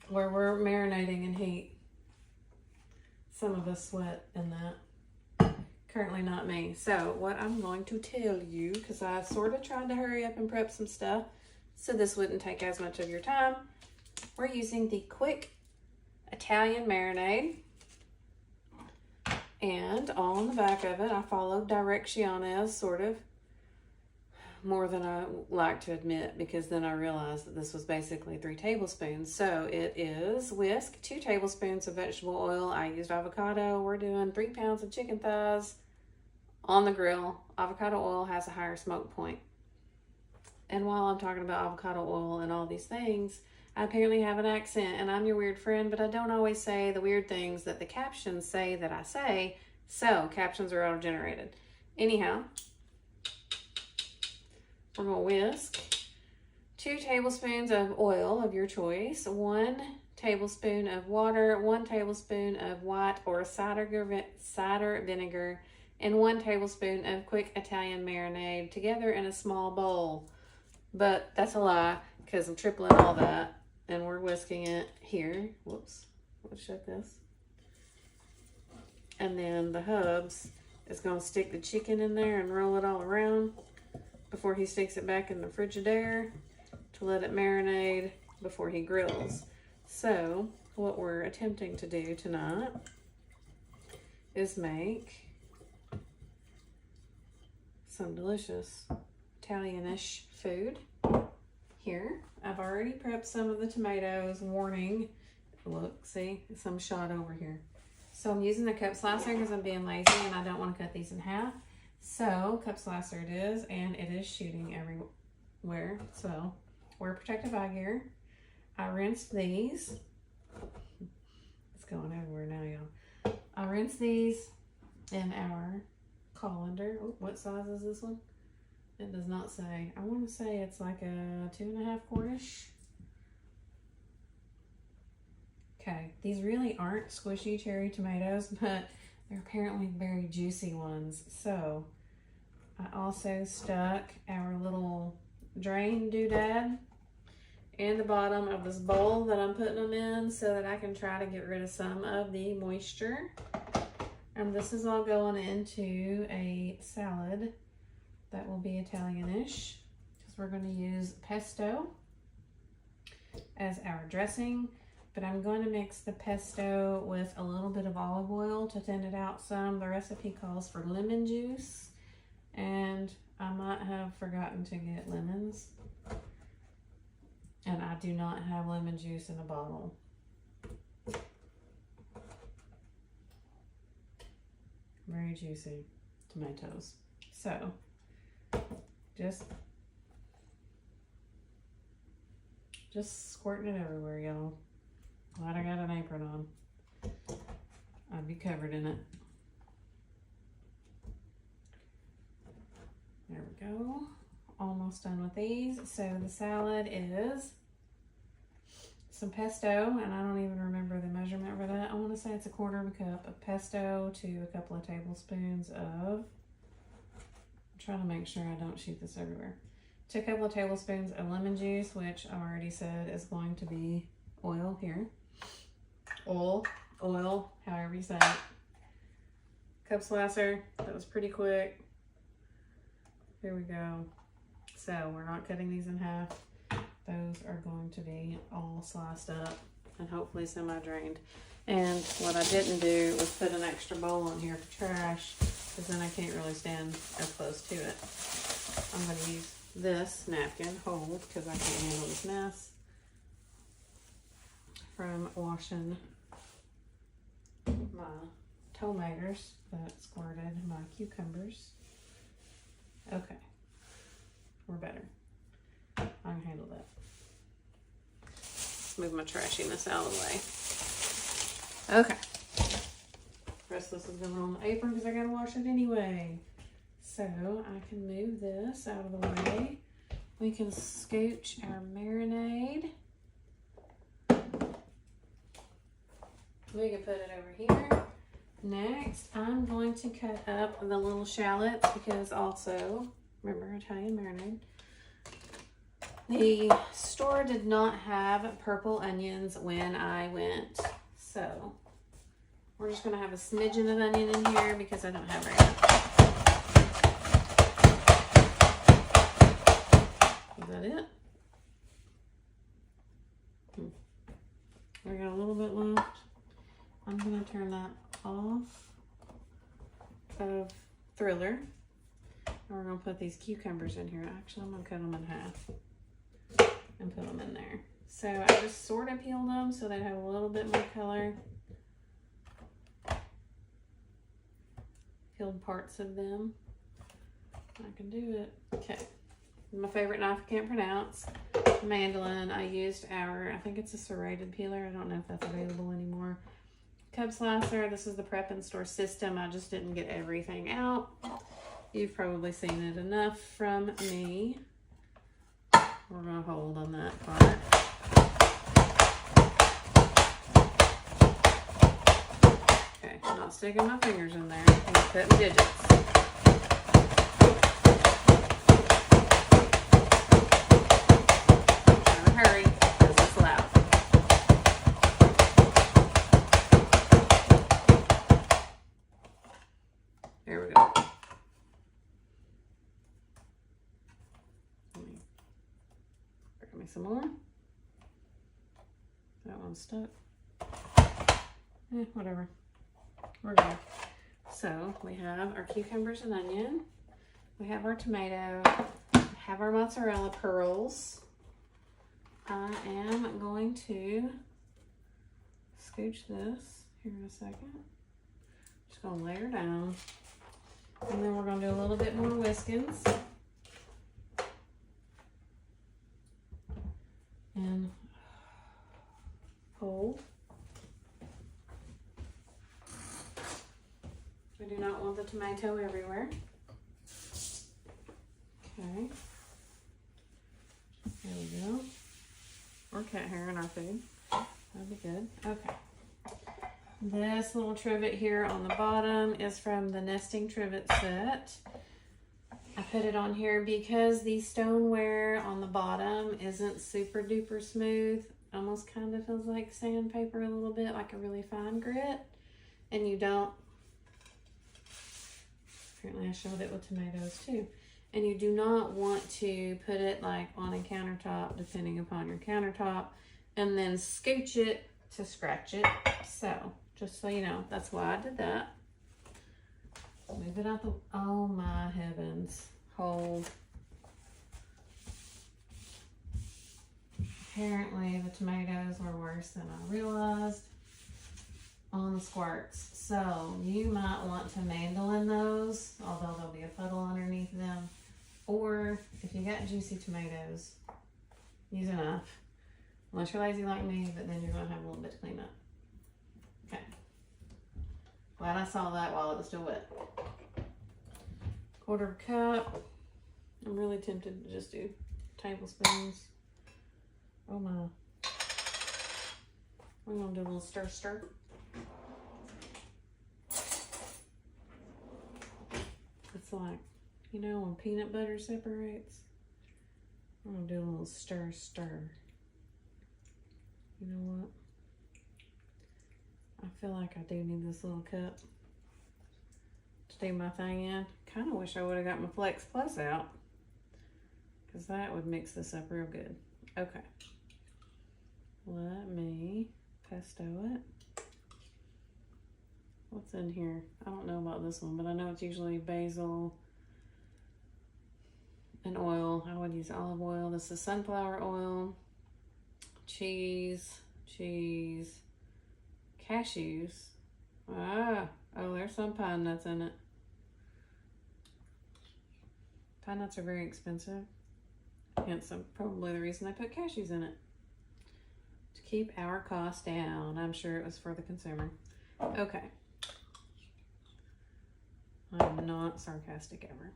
where we're marinating in heat. Some of us sweat in that. Currently not me. So what I'm going to tell you, because I sort of tried to hurry up and prep some stuff so this wouldn't take as much of your time, we're using the quick Italian marinade. And on the back of it, I followed directiones sort of more than I like to admit, because then I realized that this was basically 3 tablespoons. So it is whisk, 2 tablespoons of vegetable oil. I used avocado. We're doing 3 pounds of chicken thighs on the grill. Avocado oil has a higher smoke point. And while I'm talking about avocado oil and all these things, I apparently have an accent, and I'm your weird friend, but I don't always say the weird things that the captions say that I say, so captions are auto-generated. Anyhow, we're going to whisk 2 tablespoons of oil of your choice, 1 tablespoon of water, 1 tablespoon of white or cider vinegar, and 1 tablespoon of quick Italian marinade together in a small bowl. But that's a lie, because I'm tripling all that. And we're whisking it here. Whoops. Let's shut this. And then the hubs is going to stick the chicken in there and roll it all around before he sticks it back in the Frigidaire to let it marinate before he grills. So what we're attempting to do tonight is make some delicious Italianish food. Here, I've already prepped some of the tomatoes. Warning, look, see, some shot over here. So I'm using a cup slicer because I'm being lazy and I don't want to cut these in half. So cup slicer it is, and it is shooting everywhere. So wear protective eye gear. I rinsed these. It's going everywhere now, y'all. I rinsed these in our colander. Oh, what size is this one? It does not say. I want to say it's like a 2.5 quartish. Okay, these really aren't squishy cherry tomatoes, but they're apparently very juicy ones. So I also stuck our little drain doodad in the bottom of this bowl that I'm putting them in so that I can try to get rid of some of the moisture. And this is all going into a salad that will be Italianish, because we're going to use pesto as our dressing, but I'm going to mix the pesto with a little bit of olive oil to thin it out some. The recipe calls for lemon juice, and I might have forgotten to get lemons, and I do not have lemon juice in a bottle. Very juicy tomatoes. So just squirting it everywhere, y'all. Glad I got an apron on. I'd be covered in it. There we go. Almost done with these. So the salad is some pesto, and I don't even remember the measurement for that. I want to say it's 1/4 cup of pesto to a couple of tablespoons of, I'm trying to make sure I don't shoot this everywhere, to a couple of tablespoons of lemon juice, which I already said is going to be oil here. Oil, however you say it. Cup slicer, that was pretty quick. Here we go. So we're not cutting these in half. Those are going to be all sliced up and hopefully semi-drained. And what I didn't do was put an extra bowl on here for trash, because then I can't really stand as close to it. I'm going to use this napkin whole because I can't handle this mess from washing my tomatoes that squirted my cucumbers. Okay, we're better. I can handle that. Let's move my trashiness out of the way. Okay. The rest of this is going on the apron because I gotta wash it anyway. So I can move this out of the way. We can scooch our marinade. We can put it over here. Next, I'm going to cut up the little shallots because also, remember, Italian marinade. The store did not have purple onions when I went, so we're just gonna have a smidgen of onion in here because I don't have very much. Is that it? We got a little bit left. I'm gonna turn that off of Thriller. And we're gonna put these cucumbers in here. Actually, I'm gonna cut them in half and put them in there. So I just sort of peeled them so they have a little bit more color. Peeled parts of them. I can do it. Okay. My favorite knife I can't pronounce. Mandolin. I used I think it's a serrated peeler. I don't know if that's available anymore. Cub slicer. This is the Prep and Store system. I just didn't get everything out. You've probably seen it enough from me. We're going to hold on that part. Okay, I'm not sticking my fingers in there. I'm cutting digits. Hurry, because it's loud. There we go. Grab me some more. That one's stuck. Whatever. We're good. So we have our cucumbers and onion. We have our tomato. We have our mozzarella pearls. I am going to scooch this here in a second. Just gonna layer down. And then we're gonna do a little bit more whiskings. And hold. We do not want the tomato everywhere. Okay. There we go. Or cat hair in our food. That'd be good. Okay. This little trivet here on the bottom is from the nesting trivet set. I put it on here because the stoneware on the bottom isn't super duper smooth. Almost kind of feels like sandpaper a little bit, like a really fine grit. And you don't, apparently I showed it with tomatoes too. And you do not want to put it like on a countertop, depending upon your countertop, and then scooch it to scratch it. So, just so you know, that's why I did that. Move it out the, oh my heavens. Hold. Apparently the tomatoes were worse than I realized on the squirts. So you might want to mandolin those, although there'll be a puddle underneath them. Or if you got juicy tomatoes, use a knife. Unless you're lazy like me, but then you're gonna have a little bit to clean up. Okay. Glad I saw that while it was still wet. 1/4 cup. I'm really tempted to just do tablespoons. Oh my. We're gonna do a little stir stir. It's like, you know, when peanut butter separates. I'm gonna do a little stir stir. You know what? I feel like I do need this little cup to do my thing in. Kind of wish I would have got my Flex Plus out, because that would mix this up real good. Okay. Let me pesto it. What's in here? I don't know about this one, but I know it's usually basil and oil. I would use olive oil. This is sunflower oil, cheese, cashews. Oh, there's some pine nuts in it. Pine nuts are very expensive. Hence, probably the reason they put cashews in it. To keep our costs down. I'm sure it was for the consumer. Okay. I'm not sarcastic ever.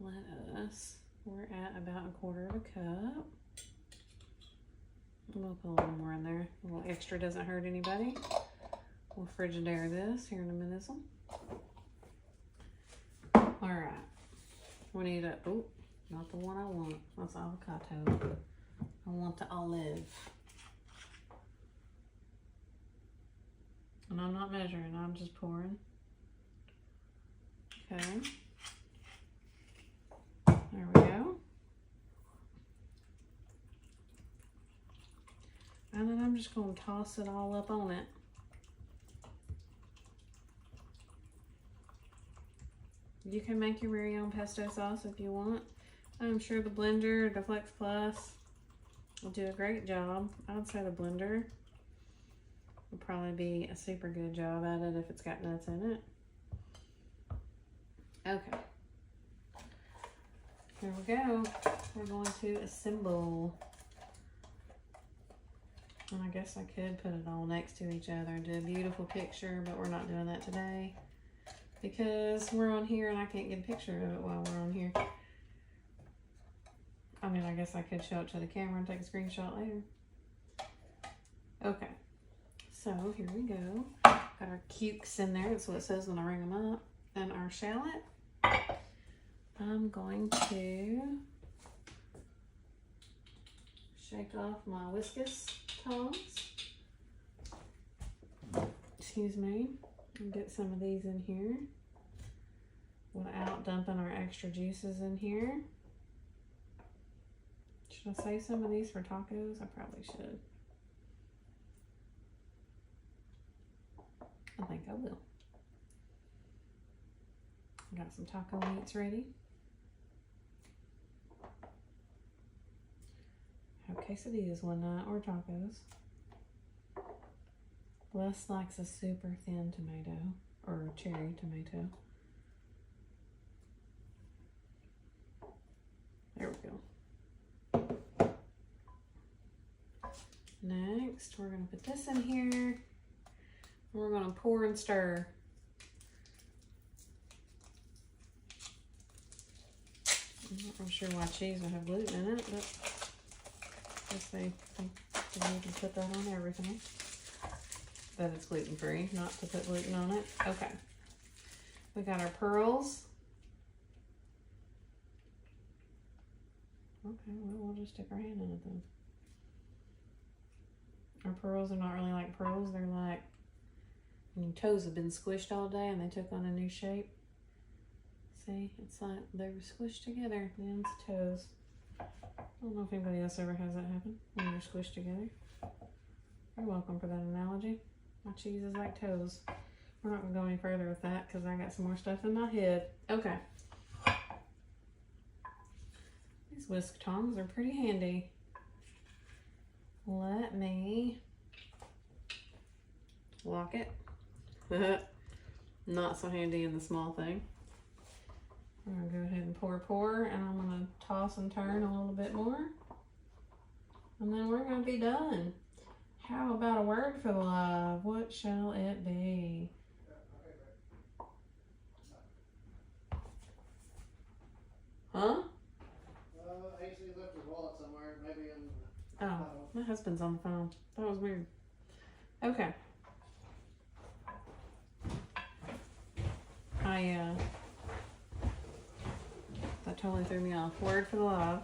We're at about 1/4 cup. We'll put a little more in there. A little extra doesn't hurt anybody. We'll Frigidaire this here in a minute. All right. We need a, Not the one I want. That's avocado. I want the olive. And I'm not measuring, I'm just pouring. Okay. There we go. And then I'm just going to toss it all up on it. You can make your very own pesto sauce if you want. I'm sure the blender, the Flex Plus, will do a great job. I'd say the blender will probably be a super good job at it if it's got nuts in it. Okay. Here we go. We're going to assemble. And I guess I could put it all next to each other and do a beautiful picture, but we're not doing that today because we're on here and I can't get a picture of it while we're on here. I mean, I guess I could show it to the camera and take a screenshot later. Okay, so here we go. Got our cukes in there. That's what it says when I ring them up. And our shallot. I'm going to shake off my whiskus tongs. Excuse me. And get some of these in here without dumping our extra juices in here. Should I save some of these for tacos? I probably should. I think I will. Got some taco meats ready. Have quesadillas one night or tacos. Les likes a super thin tomato or cherry tomato. There we go. Next, we're going to put this in here. We're going to pour and stir. I'm not real sure why cheese would have gluten in it, but I guess they think they need to put that on everything. That it's gluten-free, not to put gluten on it. Okay. We got our pearls. Okay, well, we'll just stick our hand in it then. Our pearls are not really like pearls. They're like when your toes have been squished all day and they took on a new shape. See, it's like they were squished together, the ends of toes. I don't know if anybody else ever has that happen when you're squished together. You're welcome for that analogy. My cheese is like toes. We're not going to go any further with that because I got some more stuff in my head. Okay. These whisk tongs are pretty handy. Let me lock it. Not so handy in the small thing. I'm going to go ahead and pour, and I'm going to toss and turn a little bit more. And then we're going to be done. How about a word for the live? What shall it be? Huh? AC left his wallet somewhere, maybe in... Oh, my husband's on the phone. That was weird. Okay. That totally threw me off. Word for the live.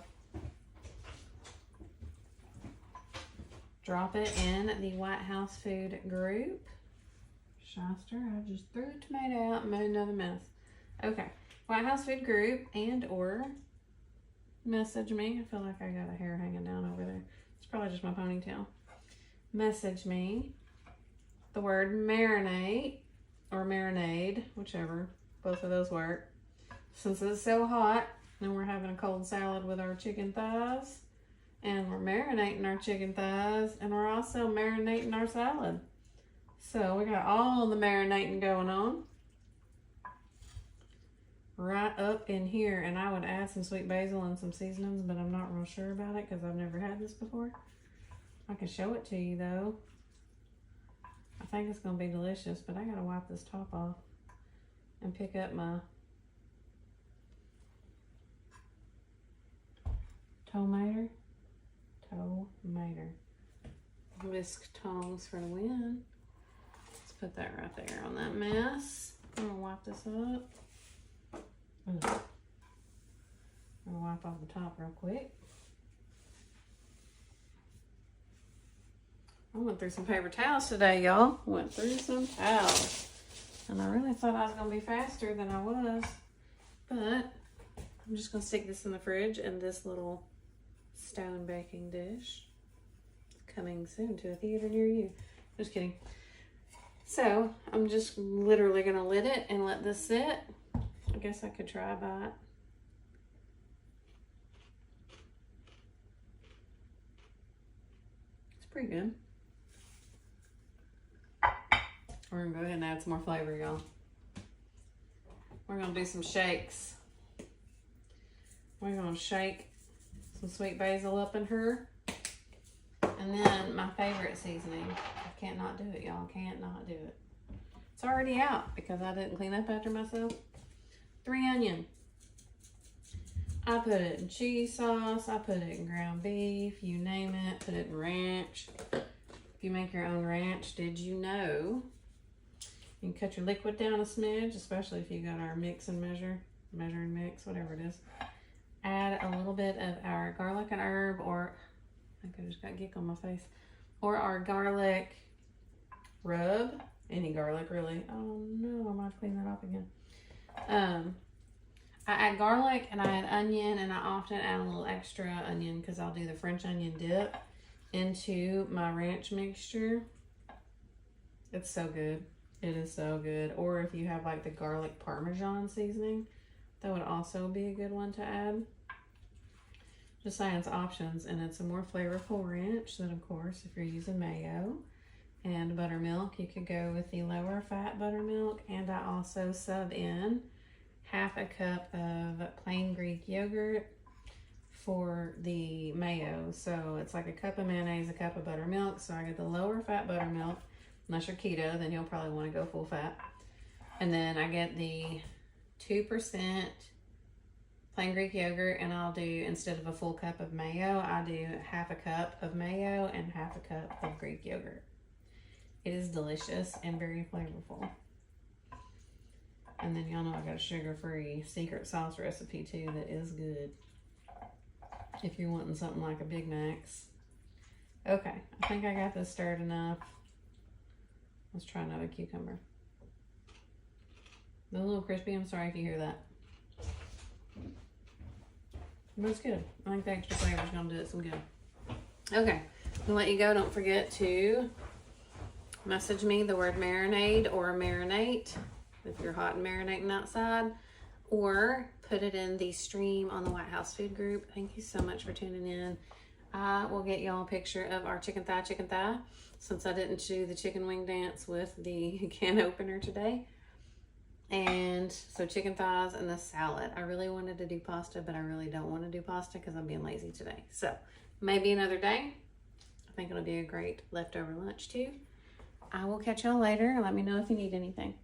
Drop it in the White House Food group. Shyster, I just threw a tomato out and made another mess. Okay. White House Food group and or message me. I feel like I got a hair hanging down over there. It's probably just my ponytail. Message me the word marinate or marinade, whichever. Both of those work. Since it's so hot and we're having a cold salad with our chicken thighs, and we're marinating our chicken thighs, and we're also marinating our salad. So we got all the marinating going on right up in here. And I would add some sweet basil and some seasonings, but I'm not real sure about it because I've never had this before. I can show it to you though. I think it's gonna be delicious, but I gotta wipe this top off and pick up my tomato. Whisk tongs for the win. Let's put that right there on that mess. I'm gonna wipe this up. I'll wipe off the top real quick. I went through some paper towels today, y'all. Went through some towels. And I really thought I was going to be faster than I was. But I'm just going to stick this in the fridge in this little stone baking dish. Coming soon to a theater near you. Just kidding. So I'm just literally going to lid it and let this sit. I guess I could try a bite. It's pretty good. We're gonna go ahead and add some more flavor, y'all. We're gonna do some shakes. We're gonna shake some sweet basil up in her. And then my favorite seasoning. I can't not do it, y'all. Can't not do it. It's already out because I didn't clean up after myself. 3 onion. I put it in cheese sauce. I put it in ground beef. You name it. Put it in ranch. If you make your own ranch, did you know? You can cut your liquid down a smidge, especially if you got our mix and measure and mix, whatever it is. Add a little bit of our garlic and herb, or I think I just got geek on my face, or our garlic rub. Any garlic, really. Oh no, I might clean that up again. I add garlic and I add onion, and I often add a little extra onion because I'll do the French onion dip into my ranch mixture. It's so good. It is so good. Or if you have like the garlic parmesan seasoning, that would also be a good one to add. Just saying, it's options, and it's a more flavorful ranch than, of course, if you're using mayo and buttermilk. You could go with the lower fat buttermilk, and I also sub in half a cup of plain Greek yogurt for the mayo. So it's like a cup of mayonnaise, a cup of buttermilk. So I get the lower fat buttermilk. Unless you're keto, then you'll probably want to go full fat. And then I get the 2% plain Greek yogurt, and I'll do, instead of a full cup of mayo, I do half a cup of mayo and half a cup of Greek yogurt. It is delicious and very flavorful. And then y'all know I got a sugar-free secret sauce recipe too that is good if you're wanting something like a Big Mac's. Okay, I think I got this stirred enough. Let's try another cucumber. They're a little crispy. I'm sorry if you hear that. But it's good. I think the extra flavor is going to do it some good. Okay, to let you go, don't forget to message me the word marinade or marinate if you're hot and marinating outside, or put it in the stream on the White House Food Group. Thank you so much for tuning in. I will get y'all a picture of our chicken thigh, since I didn't do the chicken wing dance with the can opener today. And so chicken thighs and the salad. I really wanted to do pasta, but I really don't want to do pasta because I'm being lazy today. So maybe another day. I think it'll be a great leftover lunch too. I will catch y'all later. Let me know if you need anything.